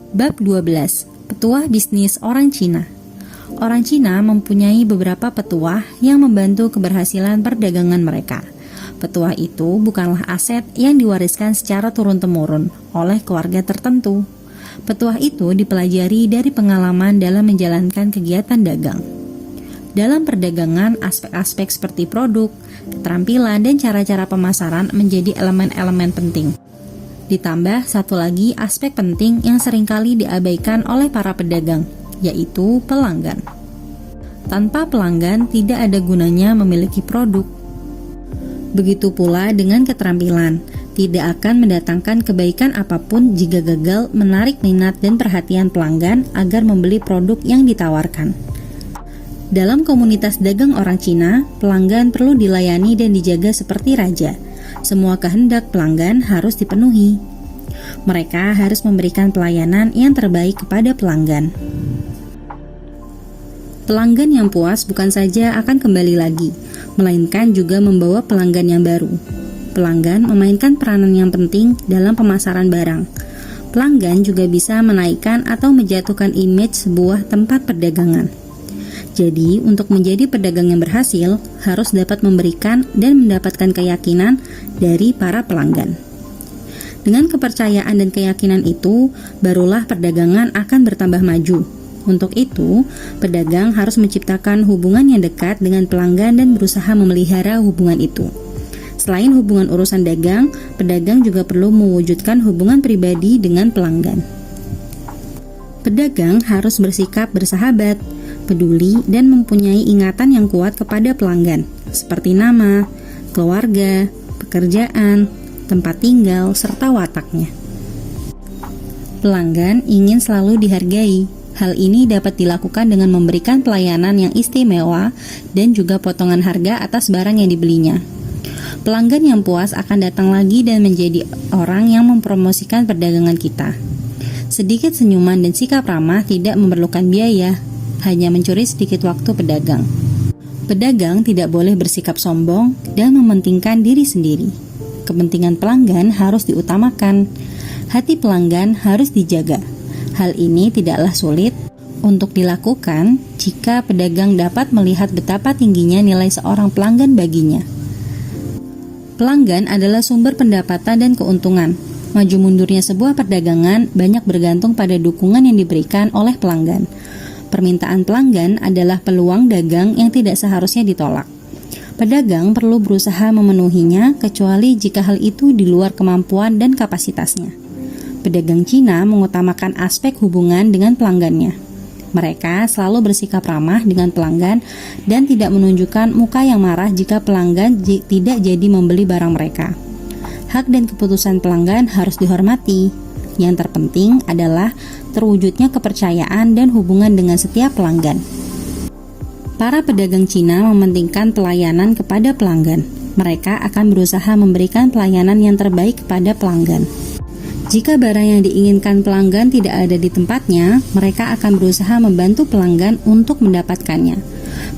Bab 12. Petuah bisnis orang Cina. Orang Cina mempunyai beberapa petuah yang membantu keberhasilan perdagangan mereka. Petuah itu bukanlah aset yang diwariskan secara turun-temurun oleh keluarga tertentu. Petuah itu dipelajari dari pengalaman dalam menjalankan kegiatan dagang. Dalam perdagangan, aspek-aspek seperti produk, keterampilan, dan cara-cara pemasaran menjadi elemen-elemen penting. Ditambah satu lagi aspek penting yang seringkali diabaikan oleh para pedagang, yaitu pelanggan. Tanpa pelanggan tidak ada gunanya memiliki produk. Begitu pula dengan keterampilan, tidak akan mendatangkan kebaikan apapun jika gagal menarik minat dan perhatian pelanggan agar membeli produk yang ditawarkan. Dalam komunitas dagang orang Cina, pelanggan perlu dilayani dan dijaga seperti raja. Semua kehendak pelanggan harus dipenuhi. Mereka harus memberikan pelayanan yang terbaik kepada pelanggan. Pelanggan yang puas bukan saja akan kembali lagi, melainkan juga membawa pelanggan yang baru. Pelanggan memainkan peranan yang penting dalam pemasaran barang. Pelanggan juga bisa menaikkan atau menjatuhkan image sebuah tempat perdagangan. Jadi, untuk menjadi pedagang yang berhasil, harus dapat memberikan dan mendapatkan keyakinan dari para pelanggan. Dengan kepercayaan dan keyakinan itu, barulah perdagangan akan bertambah maju. Untuk itu, pedagang harus menciptakan hubungan yang dekat dengan pelanggan dan berusaha memelihara hubungan itu. Selain hubungan urusan dagang, pedagang juga perlu mewujudkan hubungan pribadi dengan pelanggan. Pedagang harus bersikap bersahabat, peduli, dan mempunyai ingatan yang kuat kepada pelanggan, seperti nama, keluarga, pekerjaan, tempat tinggal, serta wataknya. Pelanggan ingin selalu dihargai. Hal ini dapat dilakukan dengan memberikan pelayanan yang istimewa dan juga potongan harga atas barang yang dibelinya. Pelanggan yang puas akan datang lagi dan menjadi orang yang mempromosikan perdagangan kita. Sedikit senyuman dan sikap ramah tidak memerlukan biaya, hanya mencuri sedikit waktu pedagang. Pedagang tidak boleh bersikap sombong dan mementingkan diri sendiri. Kepentingan pelanggan harus diutamakan. Hati pelanggan harus dijaga. Hal ini tidaklah sulit untuk dilakukan jika pedagang dapat melihat betapa tingginya nilai seorang pelanggan baginya. Pelanggan adalah sumber pendapatan dan keuntungan. Maju mundurnya sebuah perdagangan banyak bergantung pada dukungan yang diberikan oleh pelanggan. Permintaan pelanggan adalah peluang dagang yang tidak seharusnya ditolak. Pedagang perlu berusaha memenuhinya kecuali jika hal itu di luar kemampuan dan kapasitasnya. Pedagang Cina mengutamakan aspek hubungan dengan pelanggannya. Mereka selalu bersikap ramah dengan pelanggan dan tidak menunjukkan muka yang marah jika pelanggan tidak jadi membeli barang mereka. Hak dan keputusan pelanggan harus dihormati. Yang terpenting adalah terwujudnya kepercayaan dan hubungan dengan setiap pelanggan. Para pedagang Cina mementingkan pelayanan kepada pelanggan. Mereka akan berusaha memberikan pelayanan yang terbaik kepada pelanggan. Jika barang yang diinginkan pelanggan tidak ada di tempatnya, mereka akan berusaha membantu pelanggan untuk mendapatkannya.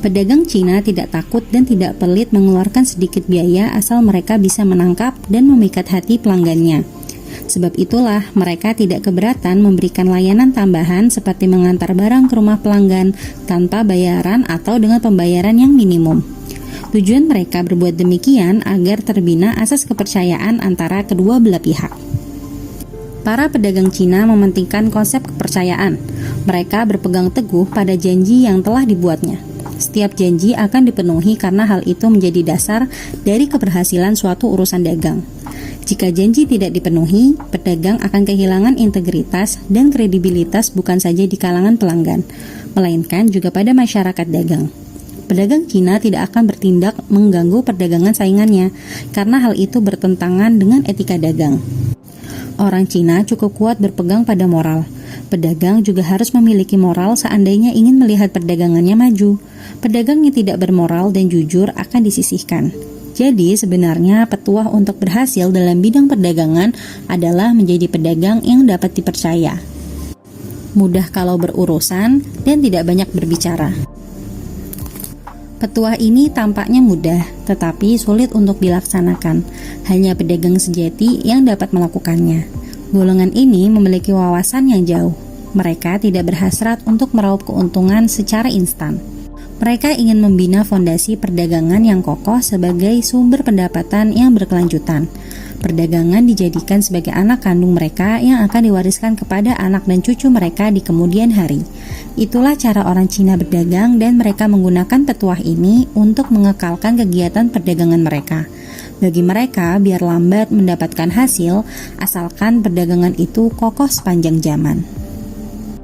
Pedagang Cina tidak takut dan tidak pelit mengeluarkan sedikit biaya asal mereka bisa menangkap dan memikat hati pelanggannya. Sebab itulah mereka tidak keberatan memberikan layanan tambahan seperti mengantar barang ke rumah pelanggan tanpa bayaran atau dengan pembayaran yang minimum. Tujuan mereka berbuat demikian agar terbina asas kepercayaan antara kedua belah pihak. Para pedagang Cina mementingkan konsep kepercayaan. Mereka berpegang teguh pada janji yang telah dibuatnya. Setiap janji akan dipenuhi karena hal itu menjadi dasar dari keberhasilan suatu urusan dagang. Jika janji tidak dipenuhi, pedagang akan kehilangan integritas dan kredibilitas bukan saja di kalangan pelanggan, melainkan juga pada masyarakat dagang. Pedagang Cina tidak akan bertindak mengganggu perdagangan saingannya, karena hal itu bertentangan dengan etika dagang. Orang Cina cukup kuat berpegang pada moral. Pedagang juga harus memiliki moral seandainya ingin melihat perdagangannya maju. Pedagang yang tidak bermoral dan jujur akan disisihkan. Jadi sebenarnya petuah untuk berhasil dalam bidang perdagangan adalah menjadi pedagang yang dapat dipercaya. Mudah kalau berurusan dan tidak banyak berbicara. Petuah ini tampaknya mudah, tetapi sulit untuk dilaksanakan. Hanya pedagang sejati yang dapat melakukannya. Golongan ini memiliki wawasan yang jauh. Mereka tidak berhasrat untuk meraup keuntungan secara instan. Mereka ingin membina fondasi perdagangan yang kokoh sebagai sumber pendapatan yang berkelanjutan. Perdagangan dijadikan sebagai anak kandung mereka yang akan diwariskan kepada anak dan cucu mereka di kemudian hari. Itulah cara orang Cina berdagang, dan mereka menggunakan petuah ini untuk mengekalkan kegiatan perdagangan mereka. Bagi mereka, biar lambat mendapatkan hasil, asalkan perdagangan itu kokoh sepanjang zaman.